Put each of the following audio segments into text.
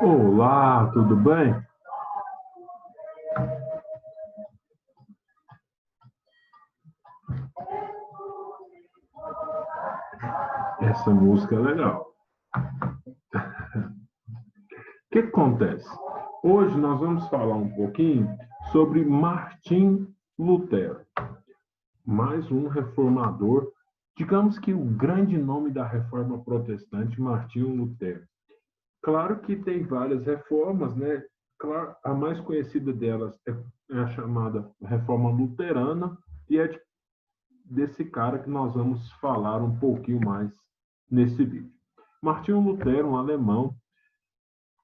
Olá, tudo bem? Essa música é legal. O que acontece? Hoje nós vamos falar um pouquinho sobre Martim Lutero, mais um reformador. Digamos que o grande nome da reforma protestante, Martinho Lutero. Claro que tem várias reformas, né? Claro, a mais conhecida delas é a chamada Reforma Luterana, e é desse cara que nós vamos falar um pouquinho mais nesse vídeo. Martinho Lutero, um alemão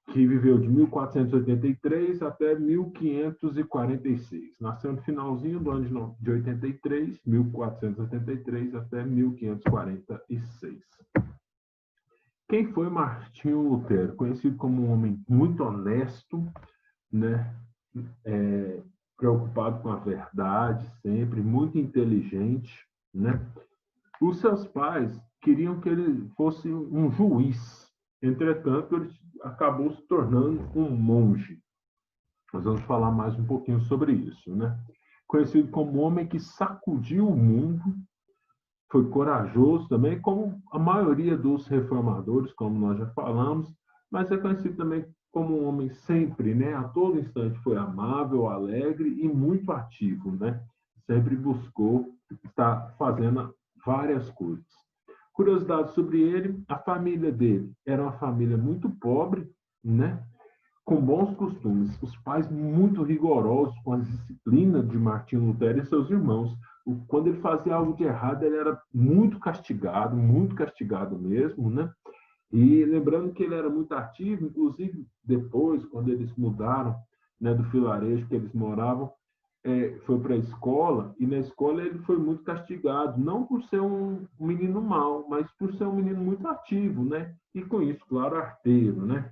que viveu de 1483 até 1546. Nasceu no finalzinho do ano de 83, 1483 até 1546. Quem foi Martinho Lutero? Conhecido como um homem muito honesto, né? Preocupado com a verdade sempre, muito inteligente, né? Os seus pais queriam que ele fosse um juiz. Entretanto, ele acabou se tornando um monge. Nós vamos falar mais um pouquinho sobre isso, né? Conhecido como homem que sacudiu o mundo, foi corajoso também, como a maioria dos reformadores, como nós já falamos, mas é conhecido também como um homem sempre, né? A todo instante foi amável, alegre e muito ativo, né? Sempre buscou estar fazendo várias coisas. Curiosidade sobre ele, a família dele era uma família muito pobre, né? Com bons costumes. Os pais muito rigorosos com a disciplina de Martinho Lutero e seus irmãos. Quando ele fazia algo de errado, ele era muito castigado mesmo, né? E lembrando que ele era muito ativo, inclusive depois, quando eles mudaram, né, do vilarejo que eles moravam, foi para a escola, e na escola ele foi muito castigado, não por ser um menino mau, mas por ser um menino muito ativo, né? E com isso, claro, arteiro, né?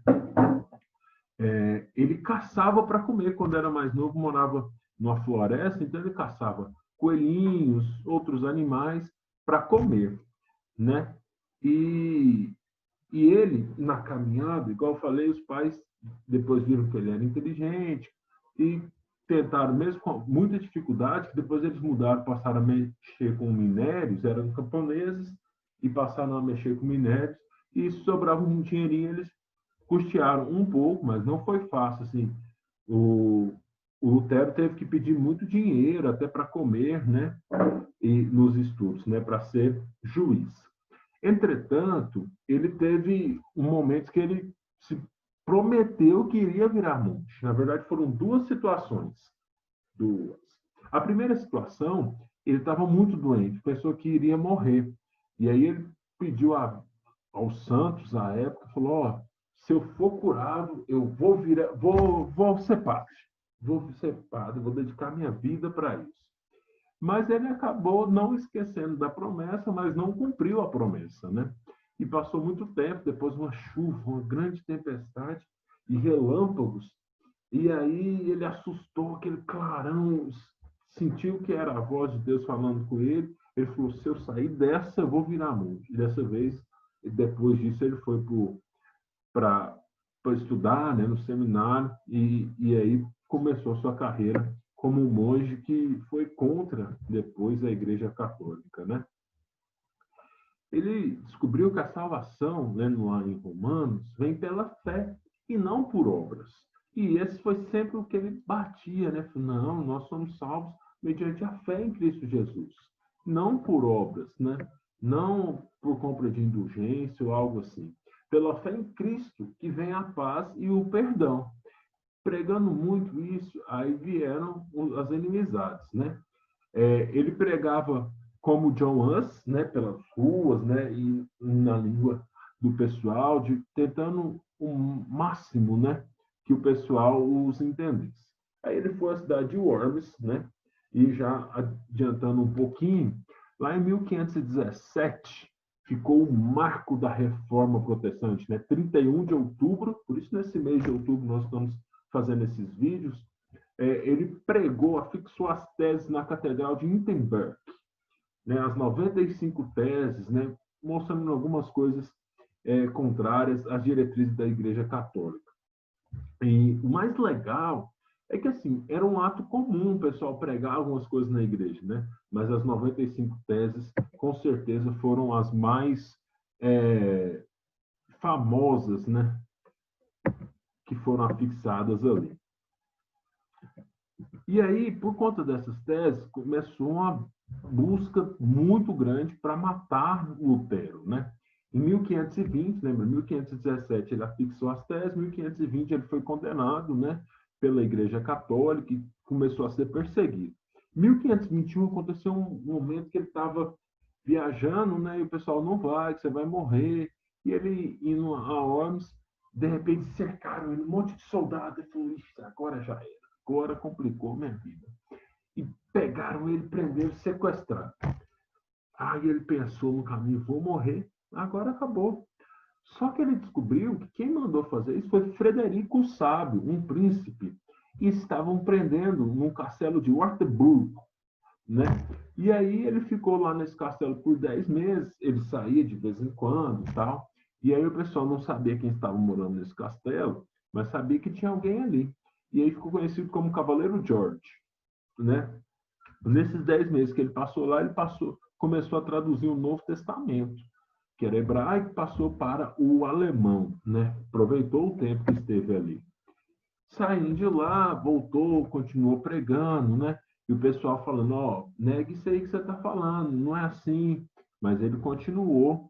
Ele caçava para comer quando era mais novo, morava numa floresta, então ele caçava coelhinhos, outros animais para comer, né? E, e ele, na caminhada, igual eu falei, os pais depois viram que ele era inteligente e tentaram, mesmo com muita dificuldade, que depois eles mudaram, passaram a mexer com minérios, eram camponeses, e passaram a mexer com minérios, e sobrava um dinheirinho, eles custearam um pouco, mas não foi fácil, assim. O, o Lutero teve que pedir muito dinheiro até para comer, né? E nos estudos, né? Para ser juiz. Entretanto, ele teve um momento que ele se prometeu que iria virar monge. Na verdade, foram duas situações. Duas. A primeira situação, ele estava muito doente, pensou que iria morrer. E aí ele pediu aos santos, à época, falou: ó, se eu for curado, eu vou virar, vou ser padre. Vou ser padre, vou dedicar minha vida para isso. Mas ele acabou não esquecendo da promessa, mas não cumpriu a promessa, né? E passou muito tempo, depois uma chuva, uma grande tempestade e relâmpagos, e aí ele assustou, aquele clarão, sentiu que era a voz de Deus falando com ele. Ele falou: se eu sair dessa, eu vou virar monge. E dessa vez, depois disso, ele foi para estudar, né, no seminário, e aí começou a sua carreira como um monge que foi contra depois a Igreja Católica, né? Ele descobriu que a salvação, lendo lá em Romanos, vem pela fé e não por obras. E esse foi sempre o que ele batia, né? Não, nós somos salvos mediante a fé em Cristo Jesus, não por obras, né? Não por compra de indulgência ou algo assim. Pela fé em Cristo que vem a paz e o perdão. Pregando muito isso, aí vieram as inimizades, né? Ele pregava como John Hus, né, pelas ruas, né, e na língua do pessoal, tentando o máximo, né, que o pessoal os entendesse. Aí ele foi à cidade de Worms, né, e já adiantando um pouquinho, lá em 1517 ficou o marco da Reforma Protestante, né, 31 de outubro, por isso nesse mês de outubro nós estamos fazendo esses vídeos. Ele pregou, afixou as teses na Catedral de Wittenberg, né, as 95 teses, né, mostrando algumas coisas contrárias às diretrizes da Igreja Católica. E o mais legal é que, assim, era um ato comum o pessoal pregar algumas coisas na igreja, né? Mas as 95 teses, com certeza, foram as mais famosas, né? Que foram afixadas ali. E aí, por conta dessas teses, começou uma busca muito grande para matar Lutero, né? Em 1520, lembra, 1517 ele afixou as teses, 1520 ele foi condenado, né, pela Igreja Católica e começou a ser perseguido. Em 1521 aconteceu um momento que ele estava viajando, né, e o pessoal não vai, que você vai morrer. E ele indo a Worms, de repente cercaram ele, um monte de soldados, ele falou, ixi, agora já era, agora complicou minha vida. E pegaram ele, prenderam, sequestraram. Aí ele pensou no caminho, vou morrer, agora acabou. Só que ele descobriu que quem mandou fazer isso foi Frederico o Sábio, um príncipe, e estavam prendendo num castelo de Wartburg, né? E aí ele ficou lá nesse castelo por 10 meses, ele saía de vez em quando e tal, e aí o pessoal não sabia quem estava morando nesse castelo, mas sabia que tinha alguém ali. E aí ficou conhecido como Cavaleiro George, né? Nesses 10 meses que ele passou lá, começou a traduzir o Novo Testamento, que era hebraico, passou para o alemão, né? Aproveitou o tempo que esteve ali. Saindo de lá, voltou, continuou pregando, né? E o pessoal falando, ó, nega isso aí que você está falando, não é assim. Mas ele continuou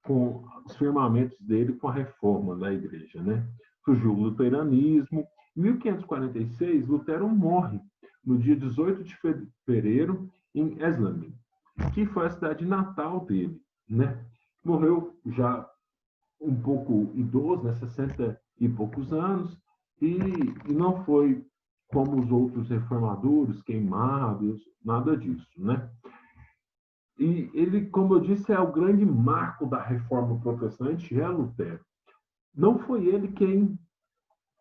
com os firmamentos dele com a reforma da igreja, né? Surgiu o luteranismo. Em 1546, Lutero morre no dia 18 de fevereiro em Esslingen, que foi a cidade natal dele, né? Morreu já um pouco idoso, né, 60 e poucos anos, e não foi como os outros reformadores, queimados, nada disso, né? E ele, como eu disse, é o grande marco da reforma protestante, é Lutero. Não foi ele quem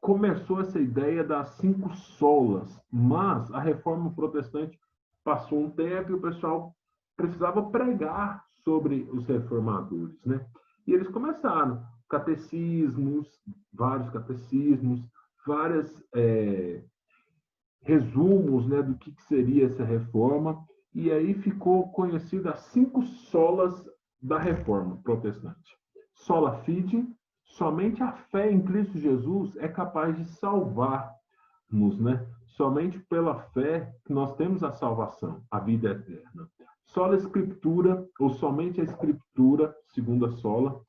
começou essa ideia das 5 solas, mas a reforma protestante passou um tempo e o pessoal precisava pregar sobre os reformadores, né? E eles começaram catecismos, vários catecismos, várias resumos, né, do que seria essa reforma, e aí ficou conhecida as 5 solas da reforma protestante. Sola fide, somente a fé em Cristo Jesus é capaz de salvar-nos, né? Somente pela fé que nós temos a salvação, a vida eterna. Sola Escritura, ou somente a Escritura, segundo a sola,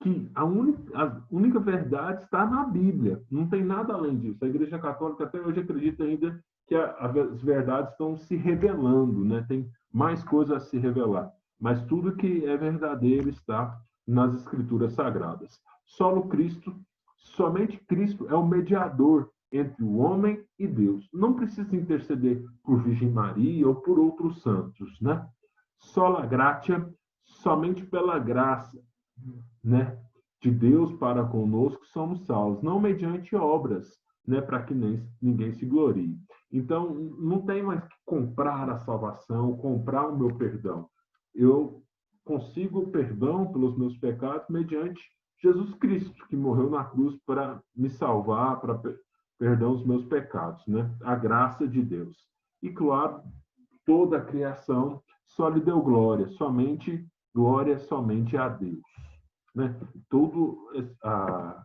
que a única verdade está na Bíblia, não tem nada além disso. A Igreja Católica até hoje acredita ainda que as verdades estão se revelando, né? Tem mais coisas a se revelar, mas tudo que é verdadeiro está nas Escrituras Sagradas. Solo Cristo, somente Cristo é o mediador entre o homem e Deus. Não precisa interceder por Virgem Maria ou por outros santos, né? Sola gratia, somente pela graça, né, de Deus para conosco somos salvos, não mediante obras, né, para que ninguém se glorie. Então, não tem mais que comprar a salvação, comprar o meu perdão. Eu consigo o perdão pelos meus pecados mediante Jesus Cristo, que morreu na cruz para me salvar, para perdão os meus pecados, né? A graça de Deus. E claro, toda a criação só lhe deu glória somente a Deus, né? Tudo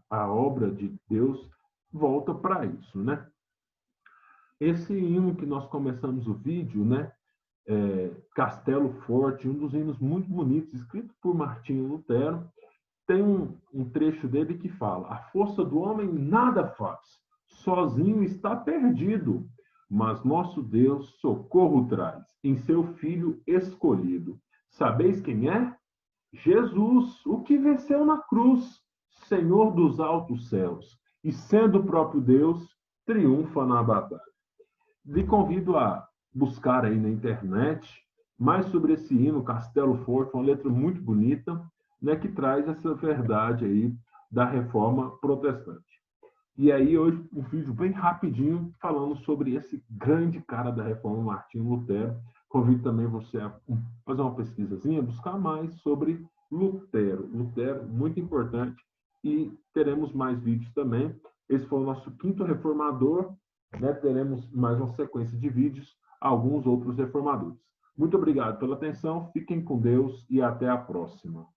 a obra de Deus volta para isso, né? Esse hino que nós começamos o vídeo, né? Castelo Forte, um dos hinos muito bonitos, escrito por Martinho Lutero, tem um trecho dele que fala: a força do homem nada faz, sozinho está perdido, mas nosso Deus socorro traz em seu Filho escolhido. Sabeis quem é? Jesus, o que venceu na cruz, Senhor dos altos céus, e sendo o próprio Deus, triunfa na batalha. Lhe convido a buscar aí na internet mais sobre esse hino, Castelo Forte, uma letra muito bonita, né, que traz essa verdade aí da reforma protestante. E aí hoje um vídeo bem rapidinho falando sobre esse grande cara da reforma, Martinho Lutero. Convido também você a fazer uma pesquisazinha, buscar mais sobre Lutero. Lutero, muito importante. e teremos mais vídeos também. Esse foi o nosso 5º reformador, né? Teremos mais uma sequência de vídeos, alguns outros reformadores. Muito obrigado pela atenção, fiquem com Deus e até a próxima.